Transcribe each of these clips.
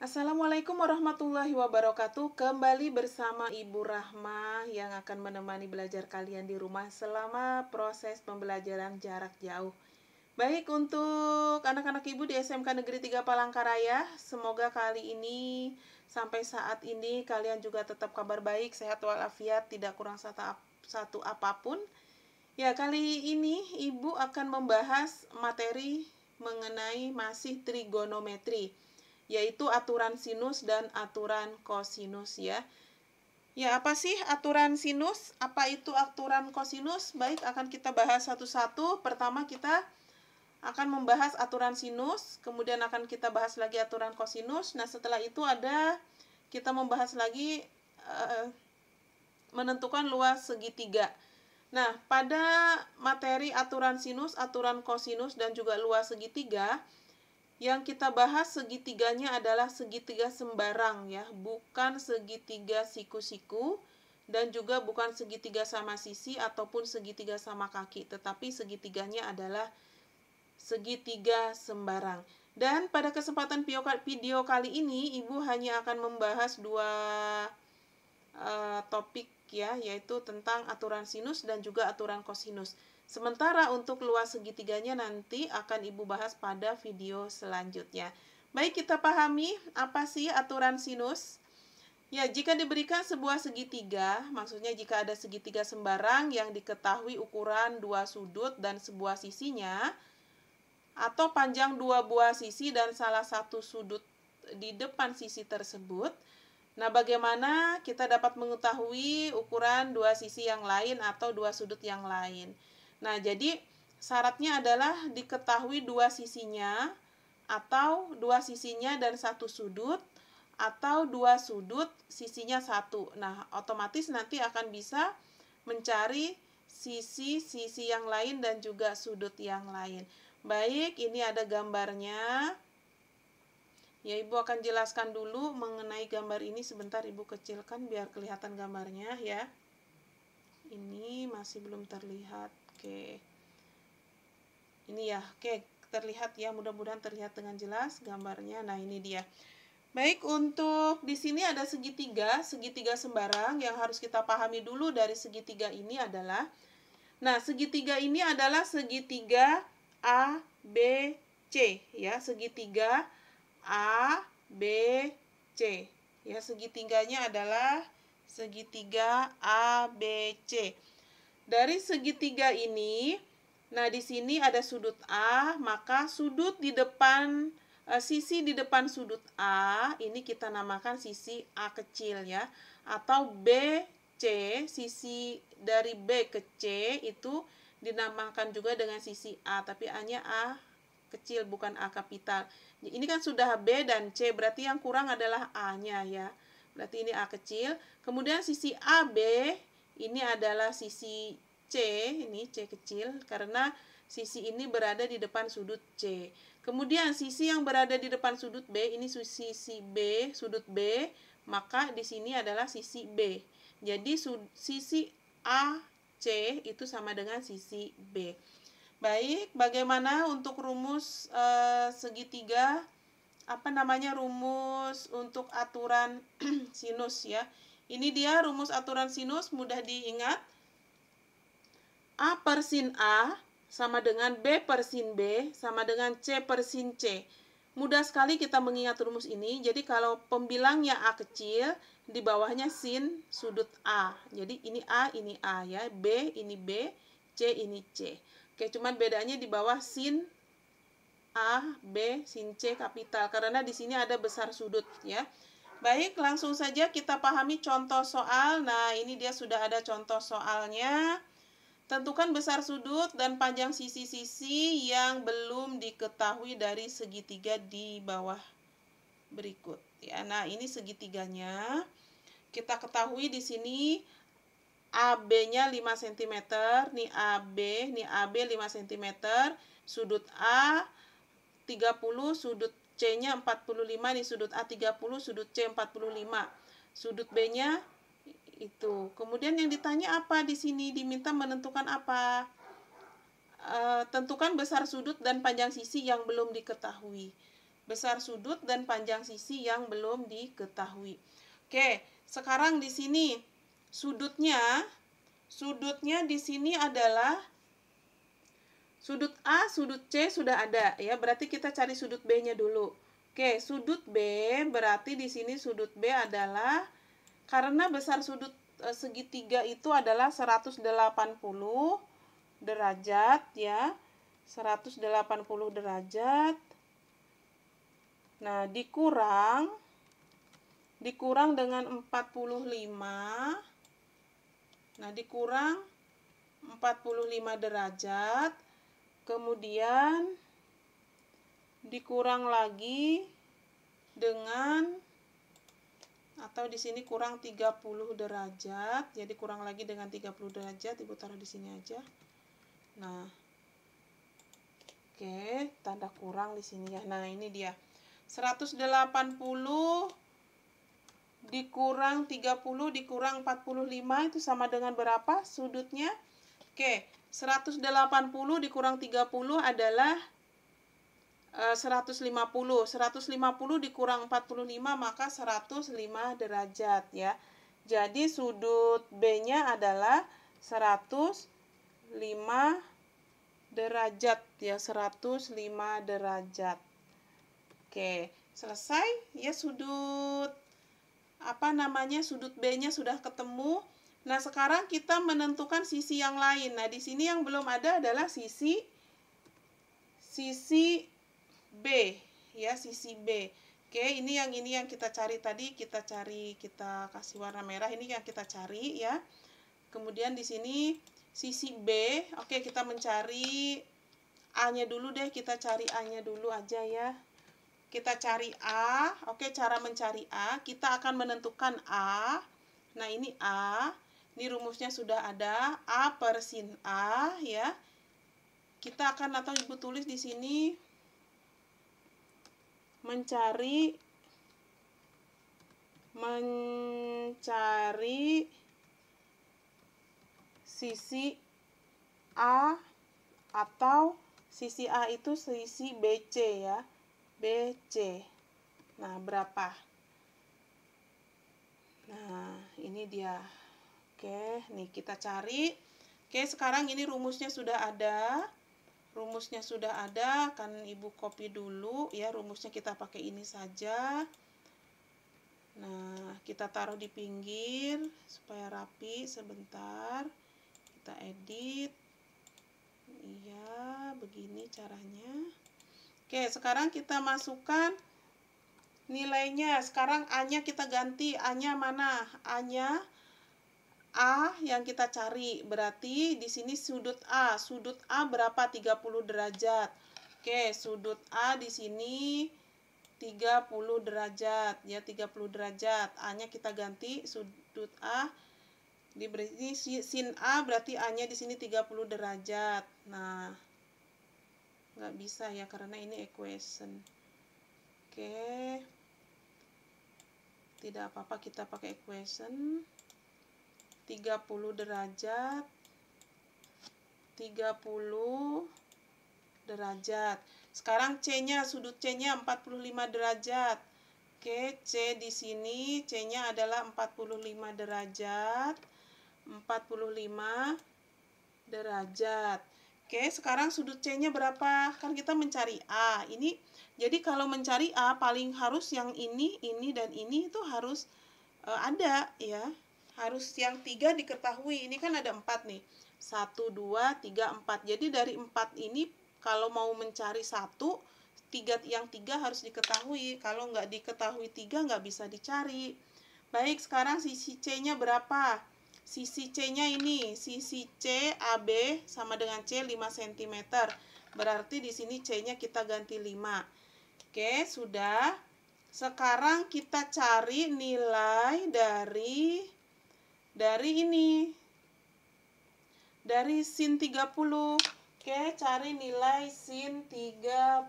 Assalamualaikum warahmatullahi wabarakatuh. Kembali bersama Ibu Rahma yang akan menemani belajar kalian di rumah selama proses pembelajaran jarak jauh. Baik, untuk anak-anak Ibu di SMK Negeri 3 Palangkaraya, semoga kali ini sampai saat ini kalian juga tetap kabar baik, sehat walafiat, tidak kurang satu apapun. Ya, kali ini Ibu akan membahas materi mengenai masih trigonometri, yaitu aturan sinus dan aturan kosinus ya. Ya, apa sih aturan sinus? Apa itu aturan kosinus? Baik, akan kita bahas satu-satu. Pertama kita akan membahas aturan sinus, kemudian akan kita bahas lagi aturan kosinus. Nah, setelah itu kita membahas lagi menentukan luas segitiga. Nah, pada materi aturan sinus, aturan kosinus, dan juga luas segitiga, yang kita bahas segitiganya adalah segitiga sembarang ya, bukan segitiga siku-siku dan juga bukan segitiga sama sisi ataupun segitiga sama kaki, tetapi segitiganya adalah segitiga sembarang. Dan pada kesempatan video kali ini Ibu hanya akan membahas dua topik ya, yaitu tentang aturan sinus dan juga aturan kosinus. Sementara untuk luas segitiganya nanti akan Ibu bahas pada video selanjutnya. Baik, kita pahami apa sih aturan sinus? Ya, jika diberikan sebuah segitiga, maksudnya jika ada segitiga sembarang yang diketahui ukuran dua sudut dan sebuah sisinya, atau panjang dua buah sisi dan salah satu sudut di depan sisi tersebut. Nah, bagaimana kita dapat mengetahui ukuran dua sisi yang lain atau dua sudut yang lain? Nah, jadi syaratnya adalah diketahui dua sisinya atau dua sisinya dan satu sudut atau dua sudut sisinya satu. Nah, otomatis nanti akan bisa mencari sisi-sisi yang lain dan juga sudut yang lain. Baik, ini ada gambarnya. Ya, Ibu akan jelaskan dulu mengenai gambar ini. Sebentar Ibu kecilkan biar kelihatan gambarnya ya. Ini masih belum terlihat. Oke. Ini ya, oke, terlihat ya, mudah-mudahan terlihat dengan jelas gambarnya. Nah, ini dia. Baik, untuk di sini ada segitiga sembarang. Yang harus kita pahami dulu dari segitiga ini adalah, nah, segitiga ini adalah segitiga A, B, C ya, segitiga A, B, C. Ya, segitiganya adalah segitiga A, B, C. Dari segitiga ini, nah di sini ada sudut A, maka sudut di depan sisi di depan sudut A ini kita namakan sisi A kecil ya, atau B, C, sisi dari B ke C itu dinamakan juga dengan sisi A, tapi A-nya A kecil bukan A kapital. Ini kan sudah B dan C, berarti yang kurang adalah A-nya ya. Berarti ini A kecil. Kemudian sisi AB ini adalah sisi C, ini C kecil karena sisi ini berada di depan sudut C. Kemudian sisi yang berada di depan sudut B ini sisi B, sudut B, maka di sini adalah sisi B. Jadi sisi AC itu sama dengan sisi B. Baik, bagaimana untuk rumus segitiga? Apa namanya rumus untuk aturan sinus ya? Ini dia rumus aturan sinus, mudah diingat. A per sin A sama dengan B per sin B sama dengan C per sin C. Mudah sekali kita mengingat rumus ini. Jadi kalau pembilangnya A kecil, di bawahnya sin sudut A. Jadi ini A, ini A ya. B, ini B, C, ini C. Oke, cuman bedanya di bawah sin A, B, sin C kapital. Karena di sini ada besar sudut ya. Baik, langsung saja kita pahami contoh soal. Nah, ini dia sudah ada contoh soalnya. Tentukan besar sudut dan panjang sisi-sisi yang belum diketahui dari segitiga di bawah berikut. Ya, nah ini segitiganya. Kita ketahui di sini AB-nya 5 cm, nih AB, nih AB 5 cm, sudut A 30, sudut C-nya 45, nih sudut A 30, sudut C 45. Sudut B-nya itu. Kemudian yang ditanya apa di sini? Diminta menentukan apa? Tentukan besar sudut dan panjang sisi yang belum diketahui. besar sudut dan panjang sisi yang belum diketahui. Oke, sekarang di sini sudutnya di sini adalah sudut A, sudut C sudah ada ya, berarti kita cari sudut B-nya dulu. Oke, sudut B berarti di sini sudut B adalah, karena besar sudut segitiga itu adalah 180 derajat ya. 180 derajat. Nah, dikurang dengan 45. Nah, dikurang 45 derajat. Kemudian dikurang lagi dengan, atau di sini kurang 30 derajat. Jadi kurang lagi dengan 30 derajat, Ibu taruh di sini aja. Nah, oke, tanda kurang di sini ya. Nah, ini dia. 180 dikurang 30 dikurang 45 itu sama dengan berapa sudutnya? Oke, 180 dikurang 30 adalah 150. 150 dikurang 45 maka 105 derajat ya. Jadi sudut B-nya adalah 105 derajat ya, 105 derajat. Oke, selesai ya sudut sudut B-nya sudah ketemu. Nah, sekarang kita menentukan sisi yang lain. Nah, di sini yang belum ada adalah sisi B ya, sisi B. Oke, ini yang kita cari tadi, kita kasih warna merah, ini yang kita cari ya. Kemudian di sini sisi B. Oke, kita mencari A-nya dulu deh, kita cari A-nya dulu aja ya. Kita cari A. Oke, cara mencari A, kita akan menentukan A. Nah, ini A. Ini rumusnya sudah ada, A per sin A ya. Kita akan, atau Ibu tulis di sini, mencari sisi A, atau sisi A itu sisi BC ya. BC. Nah, berapa? Nah, ini dia. Oke, nih kita cari. Oke, sekarang ini rumusnya sudah ada. Rumusnya sudah ada, kan Ibu copy dulu ya. Rumusnya kita pakai ini saja. Nah, kita taruh di pinggir supaya rapi. Sebentar. Kita edit. Iya, begini caranya. Oke, sekarang kita masukkan nilainya. Sekarang A-nya kita ganti. A-nya mana? A-nya A yang kita cari. Berarti di sini sudut A. Sudut A berapa? 30 derajat. Oke, sudut A di sini 30 derajat. Ya, 30 derajat. A-nya kita ganti sudut A. Diberi sin A berarti A-nya di sini 30 derajat. Nah, nggak bisa ya karena ini equation. Oke. Tidak apa-apa, kita pakai equation. 30 derajat. 30 derajat. Sekarang C-nya, sudut C-nya 45 derajat. Oke, C di sini C-nya adalah 45 derajat. 45 derajat. Oke, sekarang sudut C-nya berapa? Kan kita mencari A. Ini jadi kalau mencari A paling harus yang ini, dan ini itu harus ada ya. Harus yang 3 diketahui. Ini kan ada 4 nih. 1, 2, 3, 4. Jadi dari 4 ini kalau mau mencari 1, yang 3 harus diketahui. Kalau nggak diketahui 3 nggak bisa dicari. Baik, sekarang sisi C-nya berapa? Sisi C-nya ini, sisi C AB sama dengan C 5 cm. Berarti di sini C-nya kita ganti 5. Oke, sudah. Sekarang kita cari nilai dari ini. Dari sin 30. Oke, cari nilai sin 30.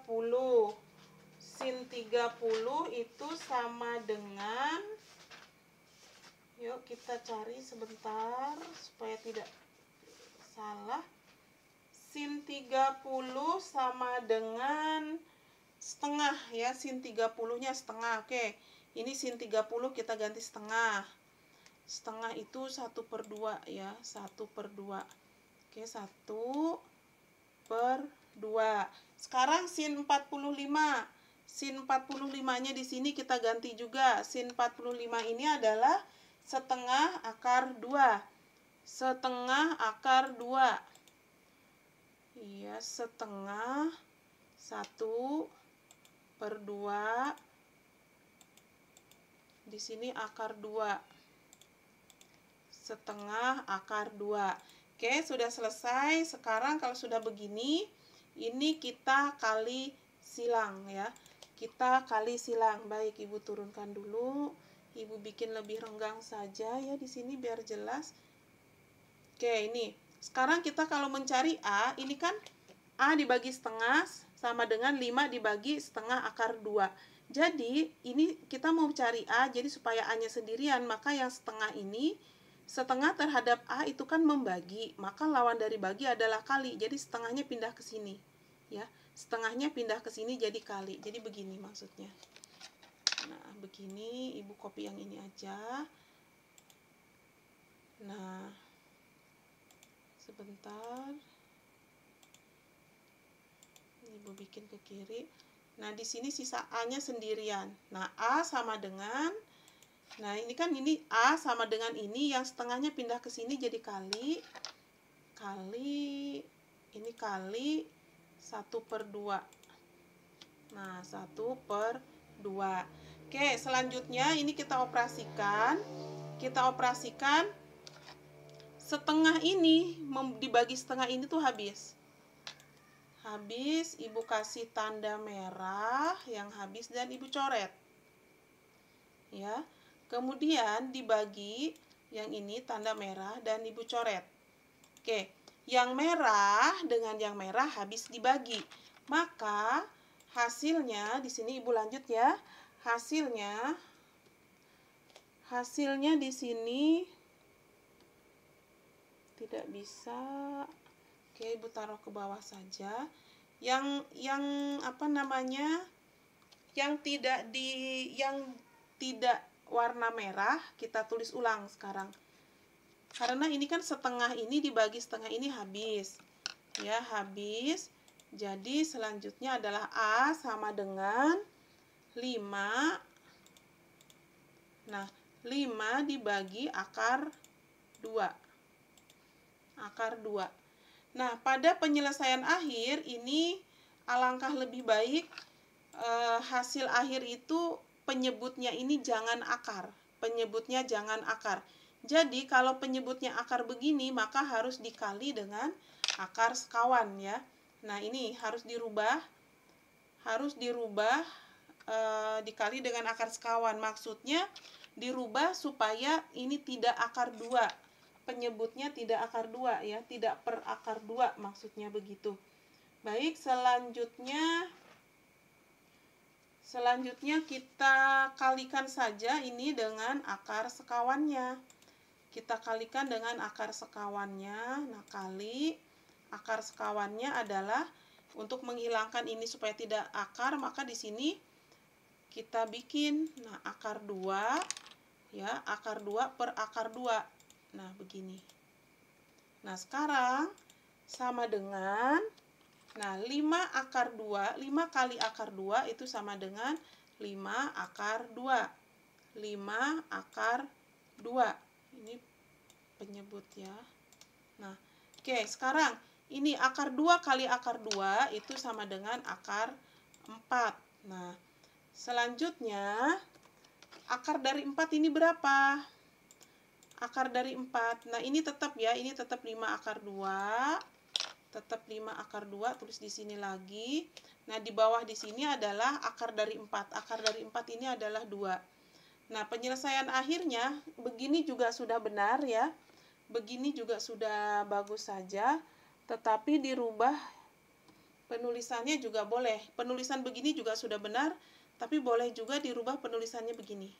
Sin 30 itu sama dengan, yuk kita cari sebentar supaya tidak salah. Sin 30 sama dengan setengah ya, sin 30-nya setengah. Oke, ini sin 30 kita ganti setengah. Setengah itu 1/2 ya, 1/2. Oke, 1/2. Sekarang sin 45. Sin 45-nya di sini kita ganti juga. Sin 45 ini adalah setengah akar 2. Setengah akar 2. Iya, setengah 1/2. Di sini akar 2. Setengah akar 2. Oke, sudah selesai. Sekarang kalau sudah begini, ini kita kali silang ya. Kita kali silang. Baik, Ibu turunkan dulu. Ibu bikin lebih renggang saja ya di sini biar jelas. Oke, ini. Sekarang kita kalau mencari A, ini kan A dibagi setengah sama dengan 5 dibagi setengah akar 2. Jadi, ini kita mau cari A, jadi supaya A-nya sendirian, maka yang setengah ini, setengah terhadap A itu kan membagi, maka lawan dari bagi adalah kali, jadi setengahnya pindah ke sini. Ya, setengahnya pindah ke sini jadi kali, jadi begini maksudnya. Nah, begini, Ibu copy yang ini aja. Nah, sebentar. Ibu bikin ke kiri. Nah, di sini sisa A-nya sendirian. Nah, A sama dengan, nah ini kan ini A sama dengan ini, yang setengahnya pindah ke sini jadi kali, ini kali 1/2. Nah, 1/2. Oke, selanjutnya ini kita operasikan. Setengah ini dibagi setengah ini tuh habis. Ibu kasih tanda merah yang habis dan Ibu coret. Ya. Kemudian dibagi yang ini tanda merah dan Ibu coret. Oke, yang merah dengan yang merah habis dibagi. Maka hasilnya di sini Ibu lanjut ya. Hasilnya di sini tidak bisa. Oke, Ibu taruh ke bawah saja. Yang apa namanya? Yang tidak warna merah kita tulis ulang sekarang. Karena ini kan setengah ini dibagi setengah ini habis. Ya, habis. Jadi selanjutnya adalah A sama dengan 5. Nah, 5 dibagi akar 2. Akar 2. Nah, pada penyelesaian akhir ini alangkah lebih baik hasil akhir itu penyebutnya ini jangan akar. Jadi, kalau penyebutnya akar begini, maka harus dikali dengan akar sekawan ya. Nah, ini harus dirubah dikali dengan akar sekawan. Maksudnya dirubah supaya ini tidak akar 2. Penyebutnya tidak akar 2 ya, tidak per akar 2 maksudnya begitu. Baik, selanjutnya kita kalikan saja ini dengan akar sekawannya. Nah, kali akar sekawannya adalah untuk menghilangkan ini supaya tidak akar, maka di sini kita bikin akar 2 ya, akar 2 per akar 2. Nah, begini. Nah, sekarang sama dengan 5 kali akar 2 itu sama dengan 5 akar 2. 5 akar 2. Ini penyebut ya. Nah, oke, sekarang ini akar 2 kali akar 2 itu sama dengan akar 4. Nah, selanjutnya akar dari 4 ini berapa? Akar dari 4. Nah, ini tetap ya, ini tetap 5 akar 2. Tetap 5 akar 2, tulis di sini lagi. Nah, di bawah di sini adalah akar dari 4. Akar dari 4 ini adalah 2. Nah, penyelesaian akhirnya begini juga sudah benar ya. Begini juga sudah bagus saja, tetapi dirubah penulisannya juga boleh. Penulisan begini juga sudah benar, tapi boleh juga dirubah penulisannya begini.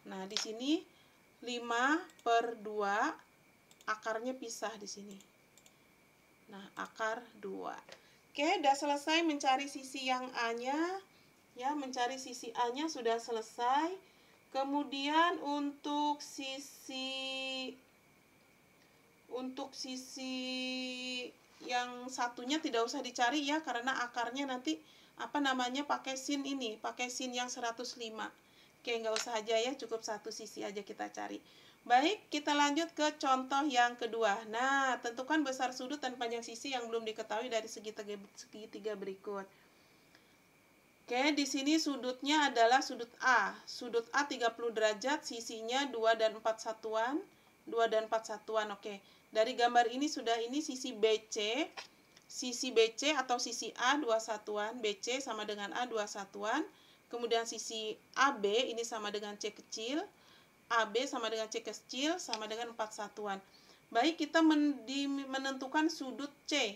Nah, di sini 5/2, akarnya pisah di sini. Nah, akar 2. Oke, udah selesai mencari sisi yang A-nya. Ya, mencari sisi A-nya sudah selesai. Kemudian untuk sisi yang satunya tidak usah dicari ya, karena akarnya nanti pakai sin ini, pakai sin yang 105. Oke, nggak usah aja ya, cukup satu sisi aja kita cari. Baik, kita lanjut ke contoh yang kedua. Nah, tentukan besar sudut dan panjang sisi yang belum diketahui dari segitiga berikut. Oke, di sini sudutnya adalah sudut A. Sudut A 30 derajat, sisinya 2 dan 4 satuan. 2 dan 4 satuan, oke. Dari gambar ini ini sisi BC. Sisi BC atau sisi A 2 satuan. BC sama dengan A 2 satuan. Kemudian sisi AB ini sama dengan C kecil. AB sama dengan C kecil sama dengan 4 satuan. Baik, kita menentukan sudut C.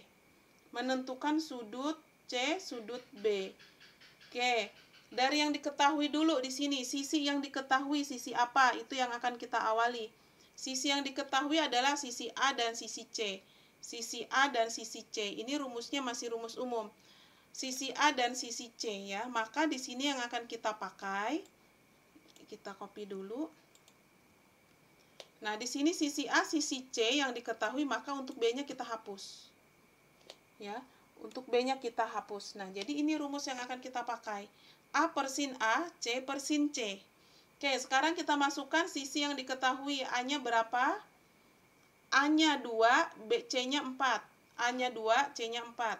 Menentukan sudut C, sudut B. Oke, dari yang diketahui dulu di sini, sisi yang diketahui, sisi apa? Itu yang akan kita awali. Sisi yang diketahui adalah sisi A dan sisi C. Sisi A dan sisi C. Ini rumusnya masih rumus umum. Sisi A dan sisi C ya. Maka di sini yang akan kita pakai, kita copy dulu. Nah, di sini sisi A, sisi C yang diketahui, maka untuk B-nya kita hapus. Ya, untuk B-nya kita hapus. Nah, jadi ini rumus yang akan kita pakai. A per sin A, C per sin C. Oke, sekarang kita masukkan sisi yang diketahui. A-nya berapa? A-nya 2, C-nya 4. A-nya 2, C-nya 4.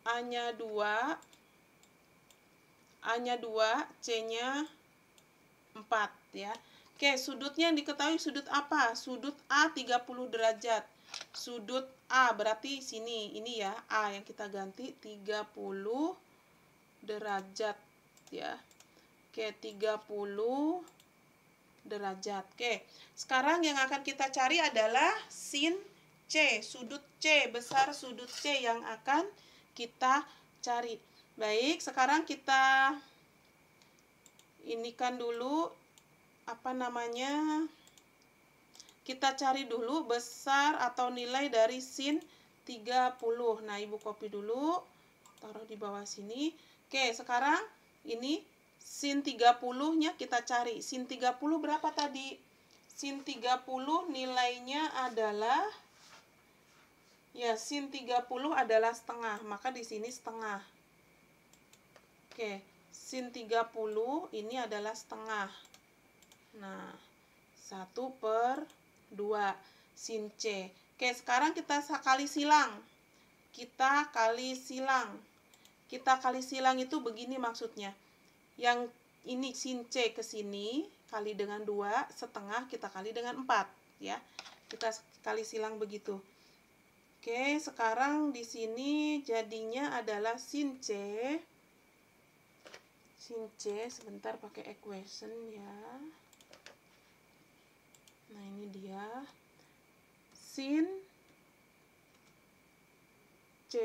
A-nya 2, A-nya 2, C-nya 4 ya. Oke, sudutnya yang diketahui sudut apa? Sudut A 30 derajat. Sudut A berarti sini, ini ya, A yang kita ganti 30 derajat ya. Oke, 30 derajat. Oke, sekarang yang akan kita cari adalah sin C, sudut C, besar sudut C yang akan kita cari. Baik, sekarang kita inikan dulu kita cari dulu besar atau nilai dari sin 30. Nah, Ibu copy dulu, taruh di bawah sini. Oke, sekarang ini sin 30-nya kita cari. Sin 30 berapa tadi? Sin 30 nilainya adalah sin 30 adalah setengah, maka di sini setengah. Oke, sin 30 ini adalah setengah. Nah, 1/2 sin C. Oke, sekarang kita kali silang. Kita kali silang itu begini maksudnya. Yang ini sin C ke sini, kali dengan 2, setengah kita kali dengan 4. Ya, kita kali silang begitu. Oke, sekarang di sini jadinya adalah sin C. Sin C, sebentar pakai equation ya. Nah, ini dia sin C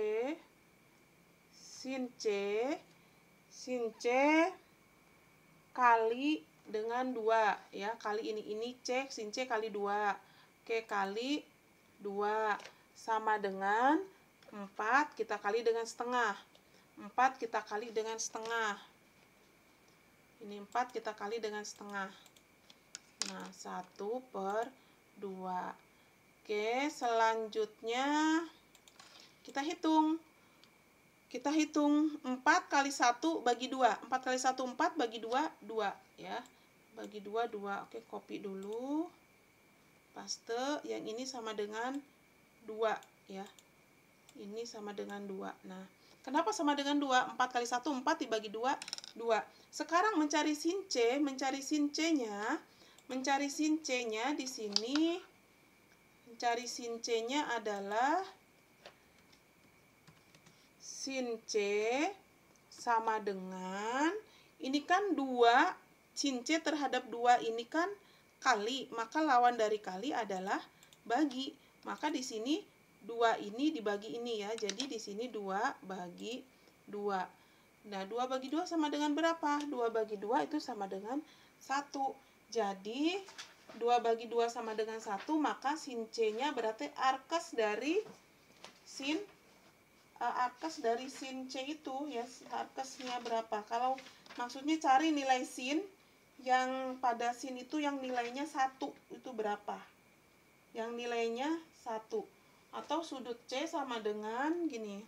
kali dengan 2 ya, kali ini C, sin C kali 2. Oke, kali 2 sama dengan 4 kita kali dengan setengah. 4 kita kali dengan setengah. Ini 4 kita kali dengan setengah. Nah, 1/2. Oke, selanjutnya kita hitung. Kita hitung 4 kali 1 bagi 2. 4 kali 1, 4 bagi 2, 2 ya. Bagi 2, 2. Oke, copy dulu. Paste, yang ini sama dengan 2 ya. Ini sama dengan 2. Nah, kenapa sama dengan 2? 4 kali 1, 4 dibagi 2, 2. Sekarang mencari sin C, mencari sin C-nya di sini, mencari sin C-nya adalah sin C sama dengan, ini kan 2, sin C terhadap 2 ini kan kali, maka lawan dari kali adalah bagi. Maka di sini 2 ini dibagi ini ya, jadi di sini 2 bagi 2. Nah, 2 bagi 2 sama dengan berapa? 2 bagi 2 itu sama dengan 1. Jadi, 2 bagi 2 sama dengan 1, maka sin C-nya berarti arkes dari sin arkes dari sin C itu ya, arkesnya berapa. Kalau maksudnya cari nilai sin yang pada sin itu yang nilainya 1 itu berapa, yang nilainya 1. Atau sudut C sama dengan gini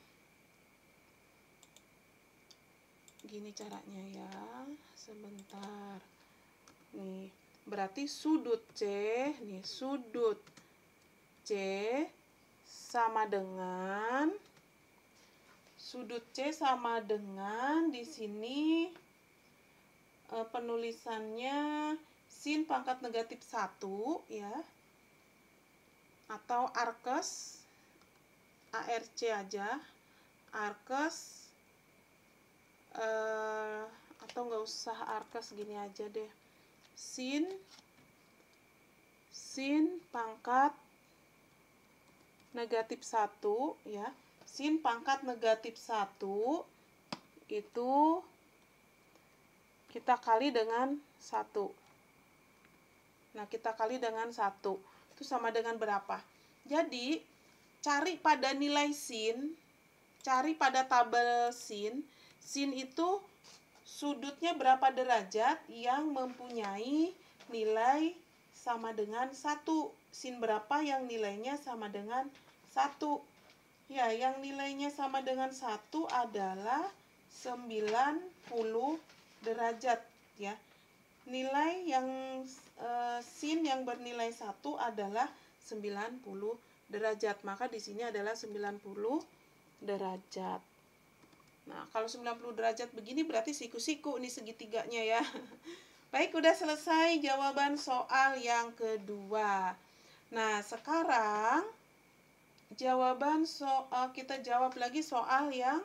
caranya ya, sebentar nih. Berarti sudut C nih, sudut C sama dengan di sini penulisannya sin pangkat negatif 1 ya, atau arkes ARC aja, arkes atau nggak usah arkes, gini aja deh, sin pangkat negatif 1 ya. Sin pangkat negatif 1 itu kita kali dengan 1. Nah, kita kali dengan 1. Itu sama dengan berapa? Jadi, cari pada nilai sin, cari pada tabel sin. Sin itu sudutnya berapa derajat yang mempunyai nilai sama dengan 1. Sin berapa yang nilainya sama dengan 1. Ya, yang nilainya sama dengan 1 adalah 90 derajat ya. Nilai yang sin yang bernilai 1 adalah 90 derajat. Maka di sini adalah 90 derajat. Nah, kalau 90 derajat begini berarti siku-siku nih segitiganya ya. Baik, udah selesai jawaban soal yang kedua. Nah, sekarang kita jawab lagi soal yang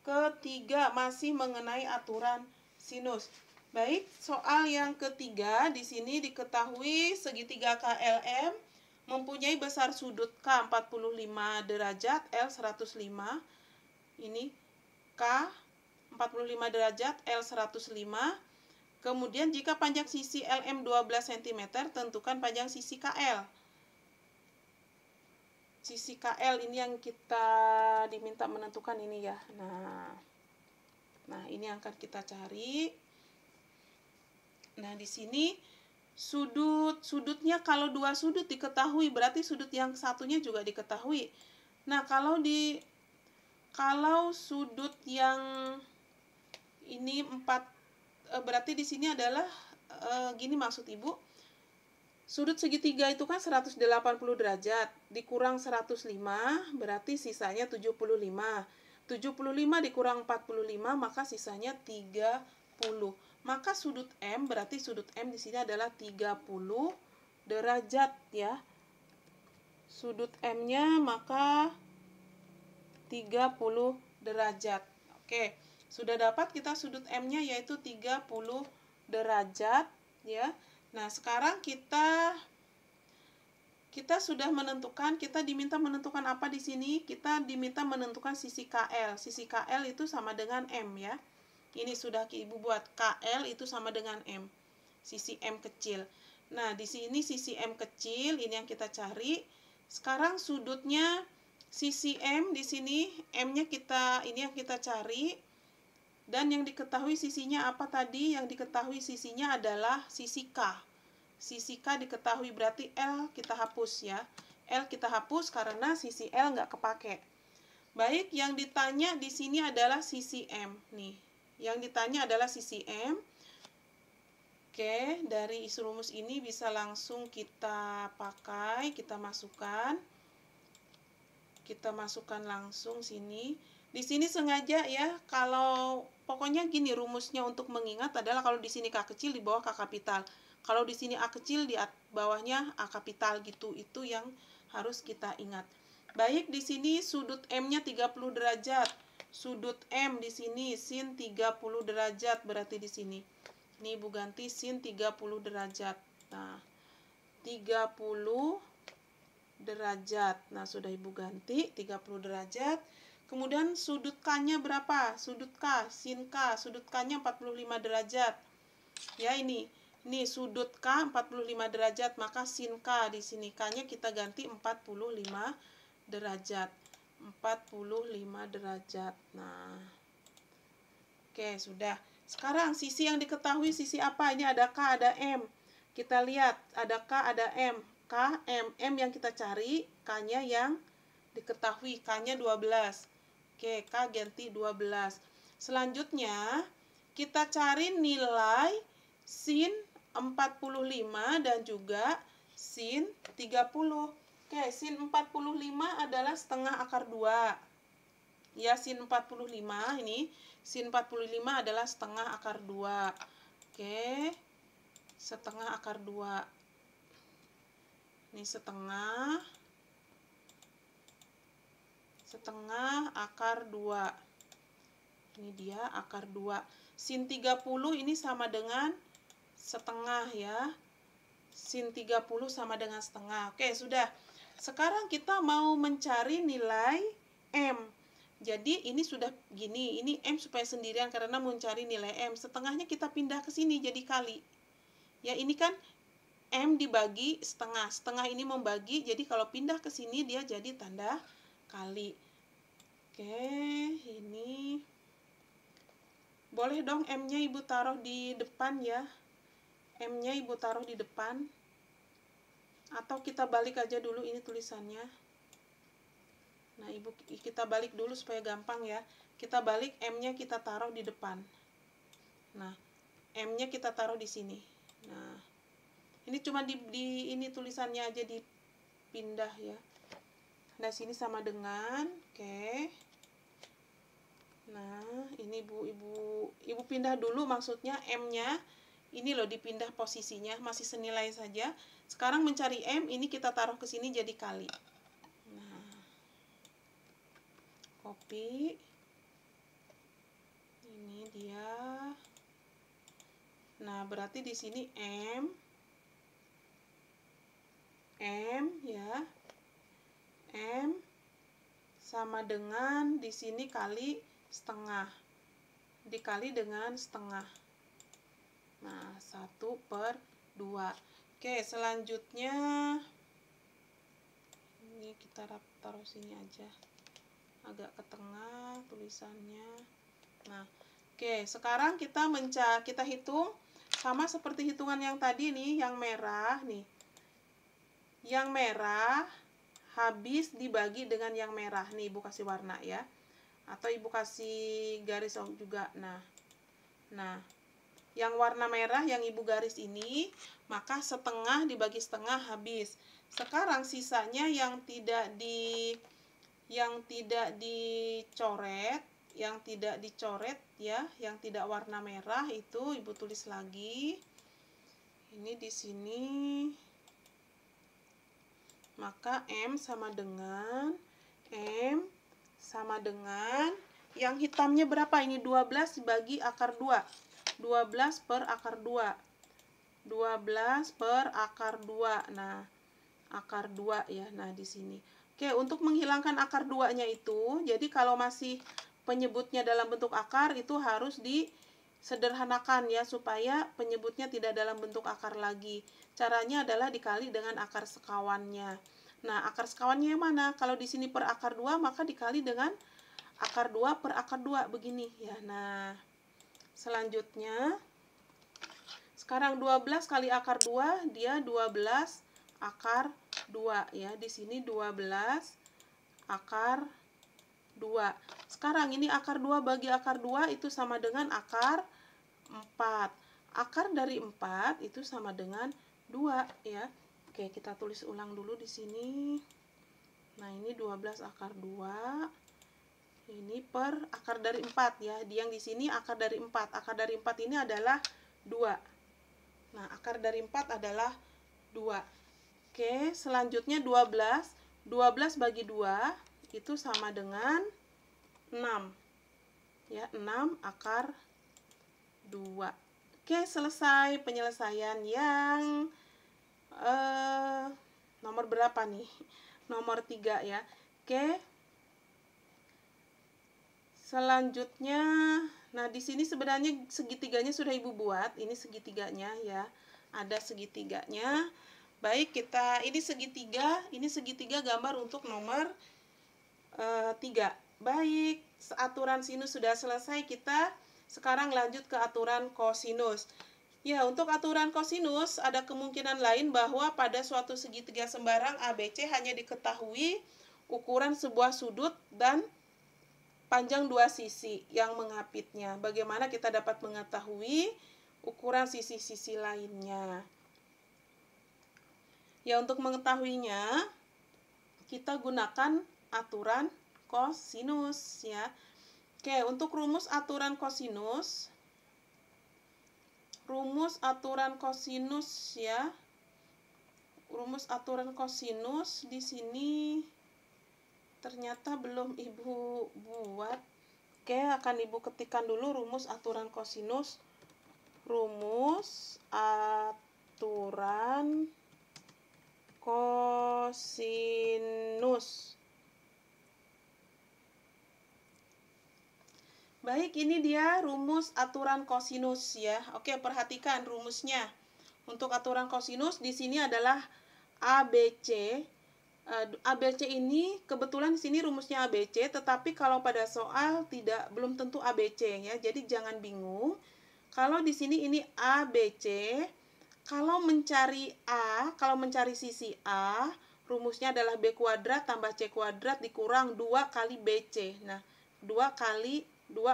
ketiga, masih mengenai aturan sinus. Baik, soal yang ketiga di sini diketahui segitiga KLM mempunyai besar sudut K 45 derajat, L 105. Ini K 45 derajat, L 105. Kemudian jika panjang sisi LM 12 cm, tentukan panjang sisi KL. Sisi KL ini yang kita diminta menentukan ini ya. Nah, ini yang akan kita cari. Nah, di sini sudutnya kalau dua sudut diketahui, berarti sudut yang satunya juga diketahui. Nah, kalau sudut yang ini 4, berarti di sini adalah gini maksud Ibu. Sudut segitiga itu kan 180 derajat, dikurang 105, berarti sisanya 75. 75 dikurang 45, maka sisanya 30. Maka sudut M, berarti sudut M di sini adalah 30 derajat ya. Sudut M-nya maka 30 derajat. Oke, sudah dapat kita sudut M-nya yaitu 30 derajat ya. Nah, sekarang kita sudah menentukan, kita diminta menentukan apa di sini? Kita diminta menentukan sisi KL. Sisi KL itu sama dengan M ya. Ini sudah Ibu buat, KL itu sama dengan M. Sisi M kecil. Nah, di sini sisi M kecil, ini yang kita cari. Sekarang sudutnya sisi M di sini, M-nya ini yang kita cari. Dan yang diketahui sisinya apa tadi? Yang diketahui sisinya adalah sisi K. Sisi K diketahui, berarti L kita hapus ya. L kita hapus karena sisi L nggak kepake. Baik, yang ditanya di sini adalah sisi M. Nih, yang ditanya adalah sisi M. Oke, dari rumus ini bisa langsung kita pakai, kita masukkan. Kita masukkan langsung sini. Di sini sengaja ya, kalau pokoknya gini rumusnya untuk mengingat adalah kalau di sini K kecil di bawah K kapital. Kalau di sini A kecil di bawahnya A kapital gitu. Itu yang harus kita ingat. Baik, di sini sudut M-nya 30 derajat. Sudut M di sini sin 30 derajat berarti di sini. Ini Ibu ganti sin 30 derajat. Nah, 30 derajat. Nah, sudah Ibu ganti 30 derajat. Kemudian sudut K-nya berapa? Sudut K, sin K, sudut K-nya 45 derajat. Ya, ini sudut K 45 derajat, maka sin K di sini K-nya kita ganti 45 derajat. 45 derajat. Nah, oke, sudah. Sekarang sisi yang diketahui sisi apa? Ini ada K, ada M. Kita lihat, ada K, ada M. K, M. M yang kita cari, K-nya yang diketahui. K-nya 12. Oke, K ganti 12. Selanjutnya, kita cari nilai sin 45 dan juga sin 30. Oke, sin 45 adalah setengah akar 2. Ya, sin 45 ini. Sin 45 adalah setengah akar 2. Oke. Setengah akar 2. Ini setengah. Setengah akar 2. Ini dia akar 2. Sin 30 ini sama dengan setengah ya. Sin 30 sama dengan setengah. Oke, sudah. Sekarang kita mau mencari nilai M. Jadi ini sudah gini, ini M supaya sendirian karena mau cari nilai M. Setengahnya kita pindah ke sini jadi kali. Ya, ini kan M dibagi setengah. Setengah ini membagi, jadi kalau pindah ke sini dia jadi tanda kali. Oke, ini. Boleh dong M-nya Ibu taruh di depan ya. M-nya Ibu taruh di depan. Atau kita balik aja dulu ini tulisannya. Nah, Ibu kita balik dulu supaya gampang ya. Kita balik, M-nya kita taruh di depan. Nah, M-nya kita taruh di sini. Nah, ini cuma di ini tulisannya aja dipindah ya. Nah, sini sama dengan, oke. Nah, ini Ibu pindah dulu, maksudnya M-nya ini loh dipindah posisinya, masih senilai saja. Sekarang mencari M, ini kita taruh ke sini jadi kali. Copy, ini dia. Nah, berarti di sini M ya, M sama dengan di sini kali setengah, dikali dengan setengah. Nah, 1/2. Oke, selanjutnya ini kita taruh sini aja, agak ke tengah tulisannya. Nah, oke, sekarang kita hitung sama seperti hitungan yang tadi nih, yang merah nih. Yang merah habis dibagi dengan yang merah. Nih, Ibu kasih warna ya. Atau Ibu kasih garis juga. Nah, yang warna merah yang Ibu garis ini, maka setengah dibagi setengah habis. Sekarang sisanya yang tidak dicoret ya, yang tidak warna merah itu Ibu tulis lagi. Ini di sini. Maka M sama dengan yang hitamnya berapa? Ini 12 dibagi akar 2. 12 per akar 2. 12 per akar 2. Nah, akar 2 ya. Nah, di sini. Oke, untuk menghilangkan akar 2-nya itu, jadi kalau masih penyebutnya dalam bentuk akar, itu harus disederhanakan ya, supaya penyebutnya tidak dalam bentuk akar lagi. Caranya adalah dikali dengan akar sekawannya. Nah, akar sekawannya yang mana? Kalau di sini per akar 2, maka dikali dengan akar 2 per akar 2, begini ya. Nah, selanjutnya, sekarang 12 kali akar 2, dia 12 akar 2 ya. Di sini 12 akar 2. Sekarang ini akar 2 bagi akar 2 itu sama dengan akar 4. Akar dari 4 itu sama dengan 2 ya. Oke, kita tulis ulang dulu di sini. Nah, ini 12 akar 2. Ini per akar dari 4 ya. Yang di sini akar dari 4. Akar dari 4 ini adalah 2. Nah, akar dari 4 adalah 2. Oke, selanjutnya 12. 12 bagi 2 itu sama dengan 6. Ya, 6 akar 2. Oke, selesai penyelesaian yang nomor berapa nih? Nomor 3 ya. Oke. Selanjutnya, nah di sini sebenarnya segitiganya sudah Ibu buat. Ini segitiganya ya. Ada segitiganya. Baik, ini segitiga gambar untuk nomor 3. Baik, aturan sinus sudah selesai, kita sekarang lanjut ke aturan kosinus. Ya, untuk aturan kosinus ada kemungkinan lain bahwa pada suatu segitiga sembarang ABC hanya diketahui ukuran sebuah sudut dan panjang dua sisi yang mengapitnya. Bagaimana kita dapat mengetahui ukuran sisi-sisi lainnya? Ya, untuk mengetahuinya kita gunakan aturan kosinus ya. Oke, untuk rumus aturan kosinus. Rumus aturan kosinus ya. Rumus aturan kosinus di sini ternyata belum Ibu buat. Oke, akan Ibu ketikkan dulu rumus aturan kosinus. Rumus aturan kosinus. Baik, ini dia rumus aturan kosinus ya. Oke, perhatikan rumusnya. Untuk aturan kosinus di sini adalah ABC. ABC ini kebetulan di sini rumusnya ABC, tetapi kalau pada soal belum tentu ABC ya. Jadi jangan bingung. Kalau di sini ini ABC, kalau mencari sisi A, rumusnya adalah B kuadrat tambah C kuadrat dikurang 2 kali BC. Nah, 2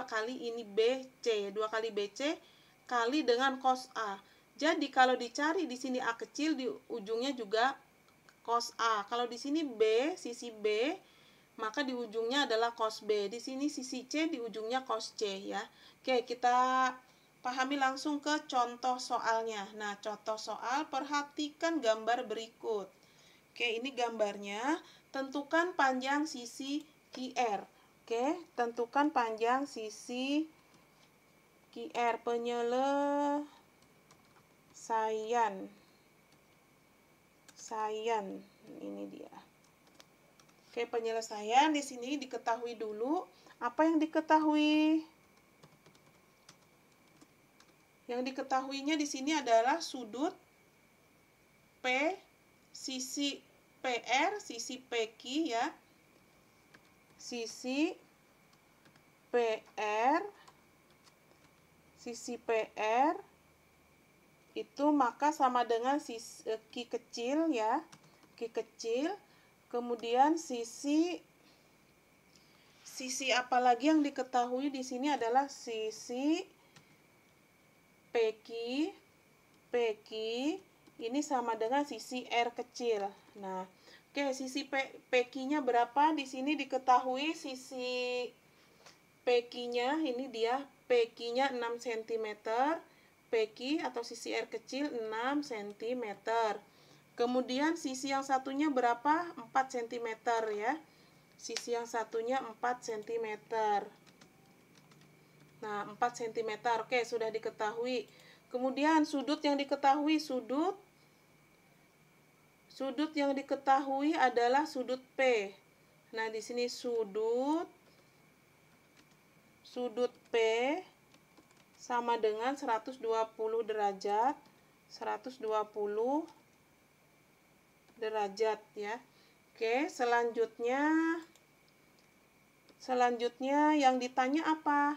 kali ini BC, 2 kali BC kali dengan cos A. Jadi kalau dicari di sini A kecil, di ujungnya juga cos A. Kalau di sini B, sisi B, maka di ujungnya adalah cos B. Di sini sisi C, di ujungnya cos C ya. Oke, kita pahami langsung ke contoh soalnya. Nah, contoh soal, perhatikan gambar berikut. Oke, ini gambarnya. Tentukan panjang sisi QR. Oke, tentukan panjang sisi QR, penyelesaian. Ini dia. Oke, penyelesaian di sini diketahui dulu. Apa yang diketahui? Yang diketahuinya di sini adalah sudut P, sisi PR, sisi PQ ya. Sisi PR itu maka sama dengan sisi Q kecil ya. Q kecil. Kemudian sisi apa lagi yang diketahui di sini adalah sisi PQ ini sama dengan sisi R kecil. Nah, oke, sisi PQ-nya berapa? Di sini diketahui sisi PQ-nya, ini dia, PQ-nya 6 cm. PQ atau sisi R kecil 6 cm. Kemudian sisi yang satunya berapa? 4 cm ya. Sisi yang satunya 4 cm. Nah, 4 cm. Oke, sudah diketahui. Kemudian sudut yang diketahui, sudut yang diketahui adalah sudut P. Nah, di sini sudut P sama dengan 120 derajat. 120 derajat ya. Oke, selanjutnya yang ditanya apa?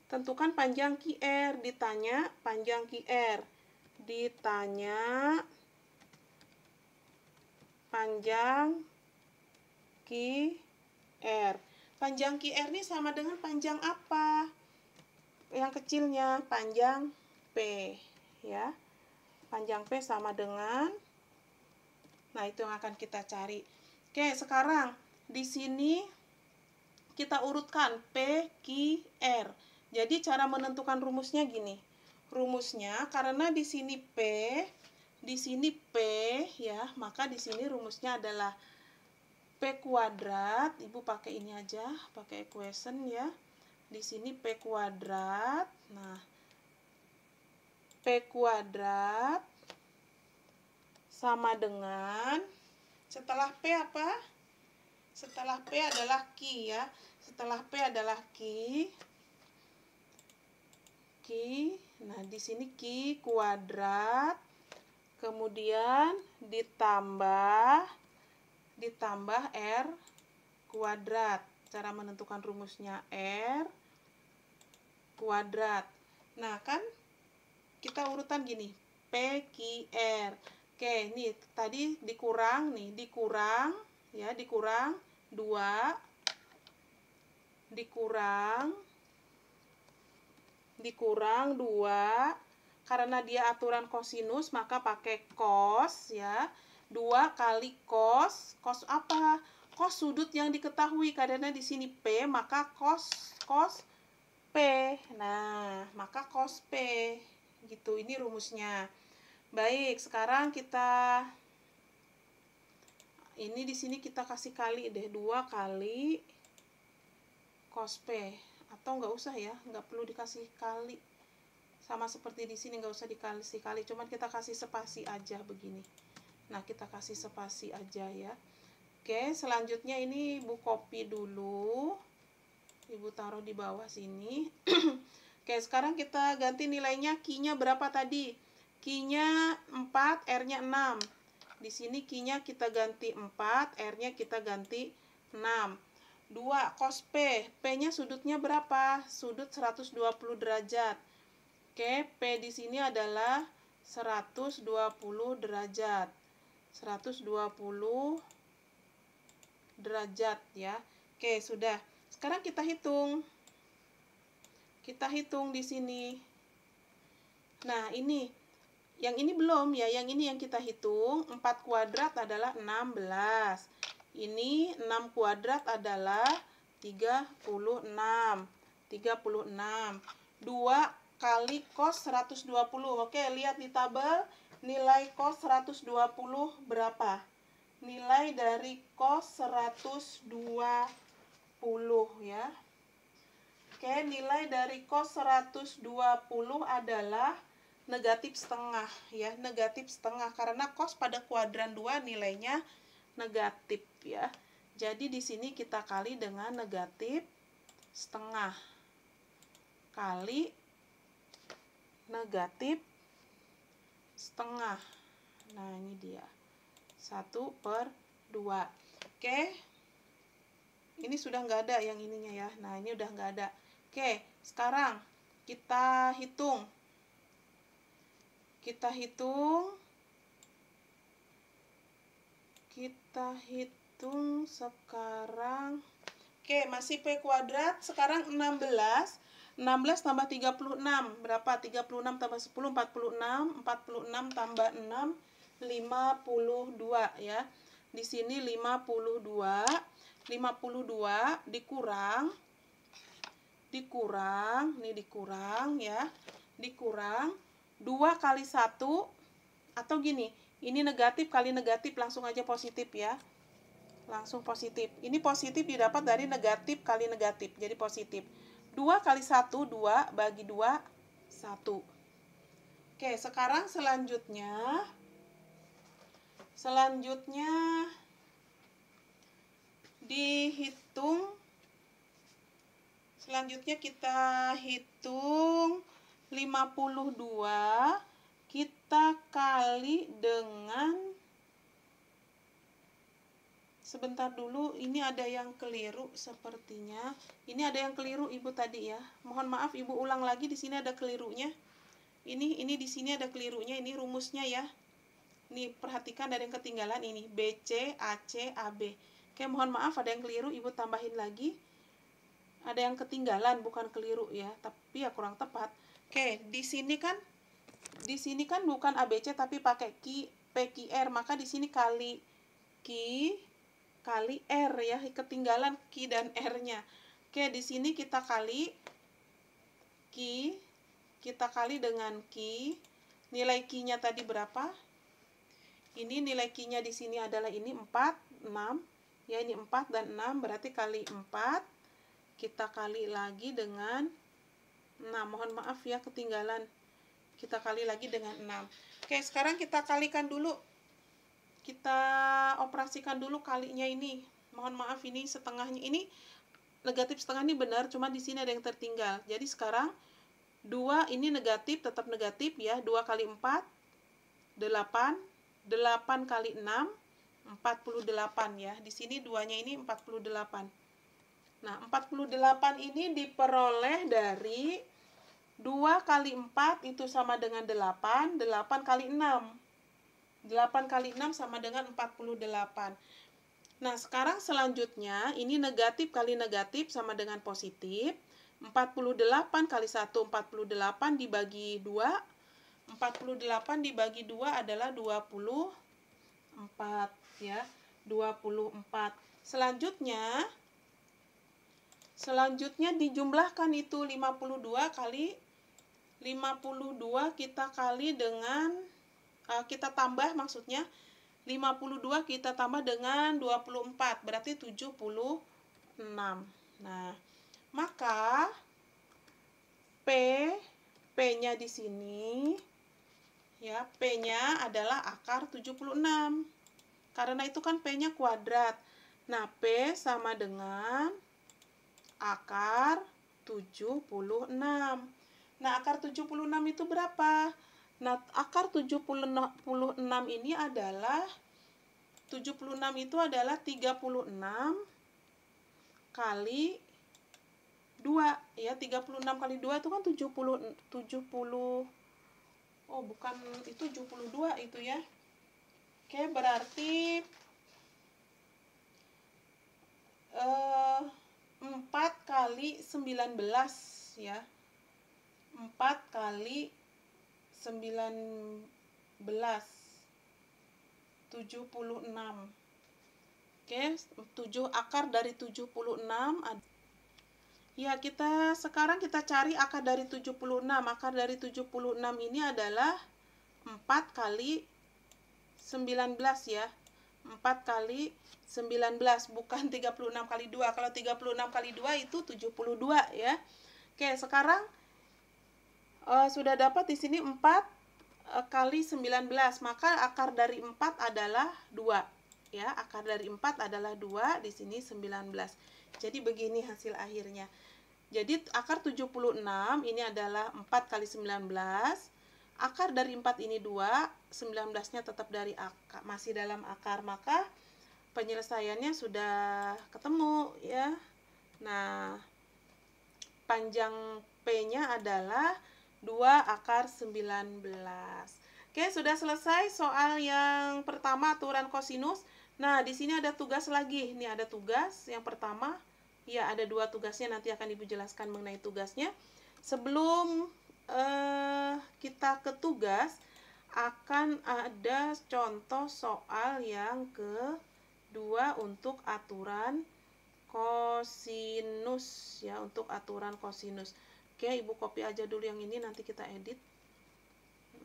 Tentukan panjang QR. Ditanya panjang QR. Panjang QR. Panjang QR ini sama dengan panjang apa? Yang kecilnya panjang P ya. Panjang P sama dengan, nah itu yang akan kita cari. Oke, sekarang di sini kita urutkan P, Q, R. Jadi cara menentukan rumusnya gini. Rumusnya karena di sini P ya, maka di sini rumusnya adalah P kuadrat. Ibu pakai ini aja, pakai equation ya. Di sini P kuadrat. Nah, P kuadrat sama dengan, setelah P apa? Setelah P adalah Q ya. Setelah P adalah Q. Nah, di sini Q kuadrat. Kemudian ditambah R kuadrat. Cara menentukan rumusnya R kuadrat. Nah, kan kita urutan gini, P, Q, R. Oke, nih tadi dikurang nih, dikurang 2, dikurang 2, karena dia aturan kosinus maka pakai cos ya. 2 kali cos apa? Cos sudut yang diketahui, karena di sini P maka cos P. Nah, maka cos P gitu. Ini rumusnya. Baik, sekarang kita ini di sini kita kasih kali deh, 2 kali cos P, atau nggak usah ya, nggak perlu dikasih kali. Sama seperti di sini nggak usah dikasih kali, cuman kita kasih spasi aja begini. Nah, kita kasih spasi aja ya. Oke, selanjutnya ini Ibu copy dulu. Ibu taruh di bawah sini. Oke, sekarang kita ganti nilainya. Q-nya berapa tadi? Q-nya 4, R-nya 6. Di sini Q-nya kita ganti 4, R-nya kita ganti 6. 2 cos P. P-nya sudutnya berapa? Sudut 120 derajat. Oke, P di sini adalah 120 derajat. 120 derajat ya. Oke, sudah. Sekarang kita hitung. Kita hitung di sini. Nah, ini. Yang ini belum ya, yang ini yang kita hitung. 4 kuadrat adalah 16. Ini 6 kuadrat adalah 36. 36. 2 kali cos 120. Oke, lihat di tabel nilai cos 120 berapa? Nilai dari cos 120 ya. Oke, nilai dari cos 120 adalah negatif setengah ya, negatif setengah, karena cos pada kuadran 2 nilainya negatif ya. Jadi di sini kita kali dengan negatif setengah kali negatif setengah. Nah, ini dia. 1/2. Oke. Ini sudah nggak ada yang ininya ya. Nah, ini udah nggak ada. Oke, sekarang kita hitung. Kita hitung sekarang. Oke, masih P kuadrat. Sekarang 16. 16 tambah 36. Berapa? 36 tambah 10, 46. 46 tambah 6, 52 ya. Di sini 52. 52 dikurang. Nih dikurang ya. Dikurang 2 kali 1. Atau gini, ini negatif kali negatif, langsung aja positif ya. Langsung positif. Ini positif didapat dari negatif kali negatif, jadi positif. 2 kali 1, 2, bagi 2, 1. Oke, sekarang selanjutnya dihitung. Selanjutnya kita hitung 52, kita kali dengan, sebentar dulu, ini ada yang keliru sepertinya. Ini ada yang keliru Ibu tadi ya. Mohon maaf, Ibu ulang lagi, di sini ada kelirunya. Ini di sini ada kelirunya, ini rumusnya ya. Nih, perhatikan ada yang ketinggalan ini, BC, AC, AB. Oke, mohon maaf ada yang keliru, Ibu tambahin lagi. Ada yang ketinggalan, bukan keliru ya, tapi ya kurang tepat. Oke, di sini kan bukan ABC tapi pakai PQR, maka di sini kali R ya, ketinggalan Q dan R-nya. Oke, di sini kita kali dengan Q. Nilai Q-nya tadi berapa? Ini nilai Q-nya di sini adalah ini 4, 6. Ya, ini 4 dan 6 berarti kali 4. Kita kali lagi dengan 6. Mohon maaf ya ketinggalan. Kita kali lagi dengan 6. Oke, sekarang kita kalikan dulu. Kita operasikan dulu kalinya ini. Mohon maaf ini setengahnya. Ini negatif setengah ini benar, cuma di sini ada yang tertinggal. Jadi sekarang 2 ini negatif, tetap negatif ya. 2 kali 4, 8. 8 kali 6, 48 ya. Di sini 2-nya ini 48. Nah, 48 ini diperoleh dari 2 kali 4 itu sama dengan 8, 8 kali 6. 8 kali 6 sama dengan 48. Nah, sekarang selanjutnya, ini negatif kali negatif sama dengan positif. 48 kali 1, 48 dibagi 2. 48 dibagi 2 adalah 24, ya. 24. Selanjutnya dijumlahkan itu 52 kali 52 kita kali dengan kita tambah maksudnya 52 kita tambah dengan 24 berarti 76. Nah, maka P-nya di sini ya, P-nya adalah akar 76. Karena itu kan P-nya kuadrat. Nah, P sama dengan akar 76. Nah, akar 76 itu berapa? Nah, akar 76 ini adalah 76 itu adalah 36 kali 2 ya. 36 kali 2 itu kan 70. Oh, bukan, itu 72 itu ya. Oke, berarti 4 kali 19 ya. 4 kali 19 76. Oke, 7 akar dari 76 ya, sekarang kita cari akar dari 76. Akar dari 76 ini adalah 4 kali 19 ya. 4 kali 19, bukan 36 kali 2. Kalau 36 kali 2 itu 72 ya. Oke, sekarang sudah dapat di sini 4 kali 19, maka akar dari 4 adalah 2 ya. Akar dari 4 adalah 2, di sini 19. Jadi begini hasil akhirnya. Jadi akar 76 ini adalah 4 kali 19. Akar dari 4 ini 2, 19-nya tetap dari akar, masih dalam akar, maka penyelesaiannya sudah ketemu ya. Nah, panjang P-nya adalah 2 akar 19. Oke, sudah selesai soal yang pertama, aturan kosinus. Nah, di sini ada tugas lagi. Ini ada tugas yang pertama. Ya, ada 2 tugasnya, nanti akan Ibu jelaskan mengenai tugasnya. Sebelum kita ke tugas, akan ada contoh soal yang kedua untuk aturan kosinus ya, untuk aturan kosinus. Oke, Ibu copy aja dulu yang ini, nanti kita edit.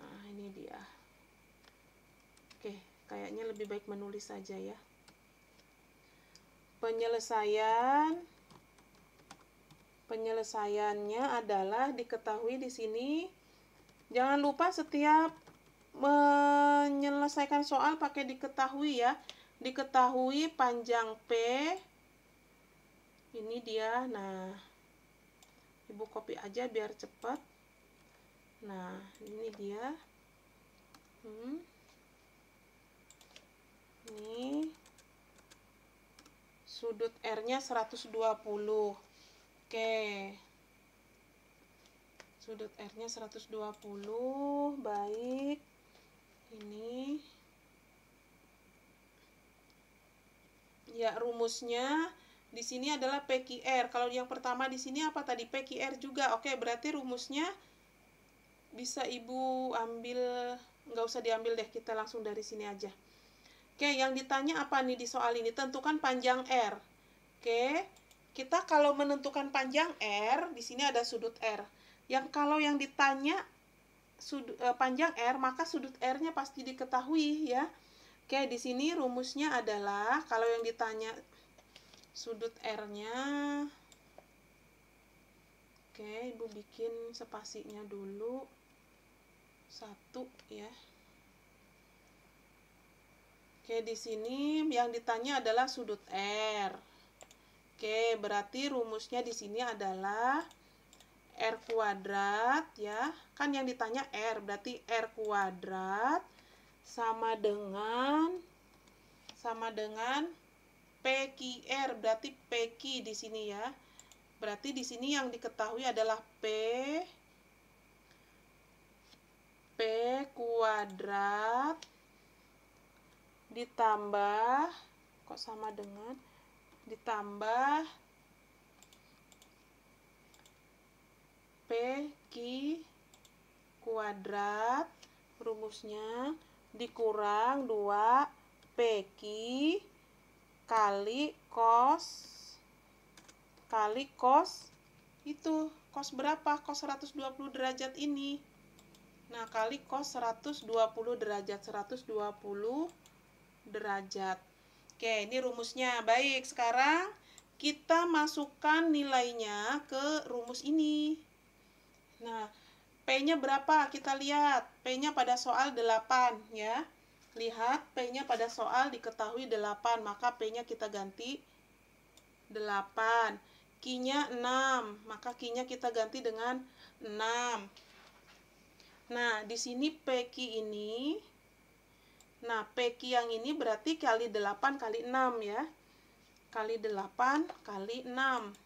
Nah, ini dia. Oke, kayaknya lebih baik menulis saja ya. Penyelesaiannya adalah diketahui di sini. Jangan lupa setiap menyelesaikan soal pakai diketahui ya. Diketahui panjang P. Ini dia. Nah, Ibu copy aja biar cepat. Nah, ini dia. Ini sudut R-nya 120. Oke. Sudut R-nya 120. Baik. Ini. Ya, rumusnya di sini adalah PQR. Kalau yang pertama di sini apa tadi? PQR juga. Oke, berarti rumusnya bisa Ibu ambil, nggak usah diambil deh, kita langsung dari sini aja. Oke, yang ditanya apa nih di soal ini? Tentukan panjang R. Oke, kita kalau menentukan panjang R, di sini ada sudut R. Kalau yang ditanya panjang R, maka sudut R-nya pasti diketahui ya. Oke, di sini rumusnya adalah kalau yang ditanya sudut R-nya. Oke, Ibu bikin spasinya dulu 1 ya. Oke, di sini yang ditanya adalah sudut R. Oke, berarti rumusnya di sini adalah R kuadrat ya. Kan yang ditanya R, berarti R kuadrat sama dengan PQR, berarti PQ di sini ya. Berarti di sini yang diketahui adalah P kuadrat ditambah, kok sama dengan, ditambah PQ kuadrat, rumusnya dikurang 2 PQ kali cos itu, cos berapa? Cos 120 derajat ini. Nah, kali cos 120 derajat, 120 derajat. Oke, ini rumusnya. Baik, sekarang kita masukkan nilainya ke rumus ini. Nah, P-nya berapa? Kita lihat. P-nya pada soal 8 ya. Lihat, P-nya pada soal diketahui 8, maka P-nya kita ganti 8. Q-nya 6, maka Q-nya kita ganti dengan 6. Nah, di sini PQ ini, nah PQ yang ini berarti kali 8 kali 6 ya. Kali 8 kali 6.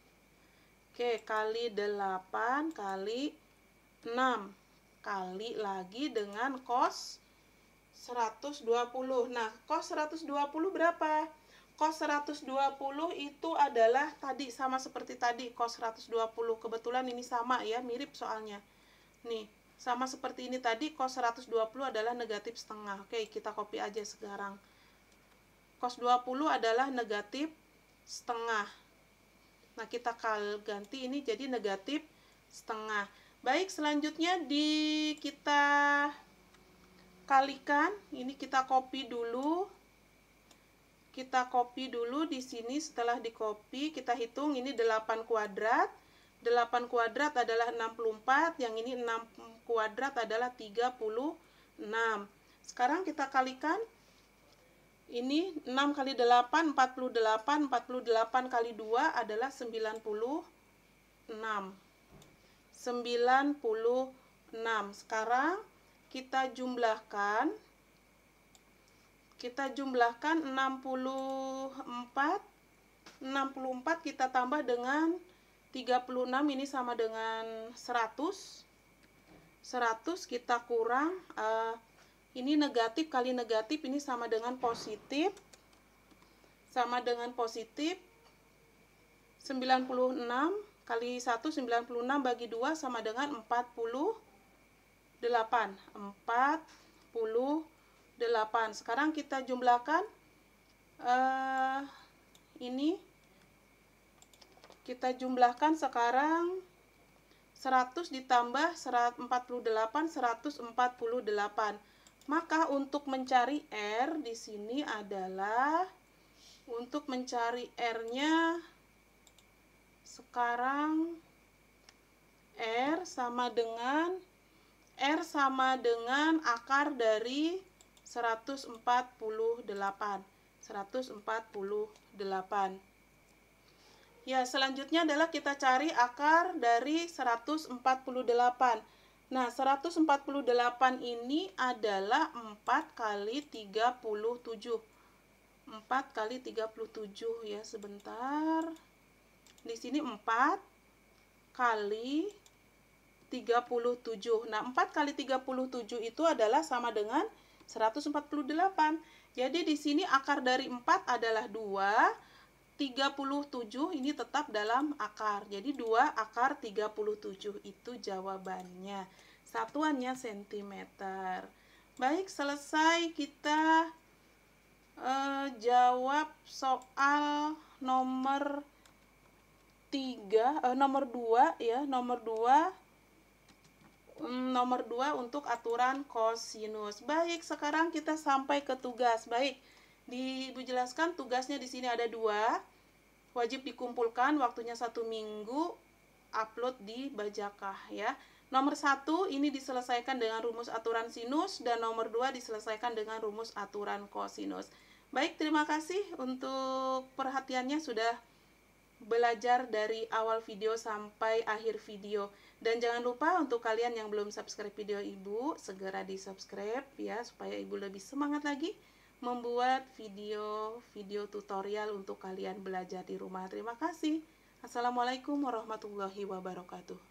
Oke, kali 8 kali 6. Kali lagi dengan cos 120. Nah, cos 120 berapa? Cos 120 itu adalah tadi sama seperti tadi, cos 120. Kebetulan ini sama ya, mirip soalnya. Nih, sama seperti ini tadi, cos 120 adalah negatif setengah. Oke, kita copy aja sekarang. Cos 20 adalah negatif setengah. Nah, kita ganti ini jadi negatif setengah. Baik, selanjutnya kita kalikan. Ini kita copy dulu. Kita copy dulu di sini. Setelah di copy, kita hitung ini 8 kuadrat. 8 kuadrat adalah 64, yang ini 6 kuadrat adalah 36. Sekarang kita kalikan. Ini 6 kali 8, 48. 48 kali 2 adalah 96. 96. Sekarang kita jumlahkan. Kita jumlahkan 64. 64 kita tambah dengan 36, ini sama dengan 100. 100 kita kurang, ini negatif kali negatif, ini sama dengan positif. Sama dengan positif. 96 kali 1, 96 bagi 2 sama dengan 48. 48. Sekarang kita jumlahkan. Ini kita jumlahkan sekarang 100 ditambah 48, 148. Maka untuk mencari R di sini adalah, untuk mencari R-nya sekarang R sama dengan akar dari 148. 148. Ya, selanjutnya adalah kita cari akar dari 148. Nah, 148 ini adalah 4 kali 37. 4 kali 37 ya, sebentar. Di sini 4 kali 37. Nah, 4 kali 37 itu adalah sama dengan 148. Jadi di sini akar dari 4 adalah 2, 37 ini tetap dalam akar. Jadi 2 akar 37 itu jawabannya. Satuannya sentimeter. Baik, selesai kita jawab soal nomor 2 ya, nomor 2 untuk aturan kosinus. Baik, sekarang kita sampai ke tugas. Baik, Ibu jelaskan tugasnya di sini ada 2. Wajib dikumpulkan, waktunya 1 minggu, upload di Bajakah ya. Nomor 1 ini diselesaikan dengan rumus aturan sinus, dan nomor 2 diselesaikan dengan rumus aturan kosinus. Baik, terima kasih untuk perhatiannya, sudah belajar dari awal video sampai akhir video. Dan jangan lupa untuk kalian yang belum subscribe video Ibu, segera di subscribe ya, supaya Ibu lebih semangat lagi membuat video tutorial untuk kalian belajar di rumah. Terima kasih. Assalamualaikum warahmatullahi wabarakatuh.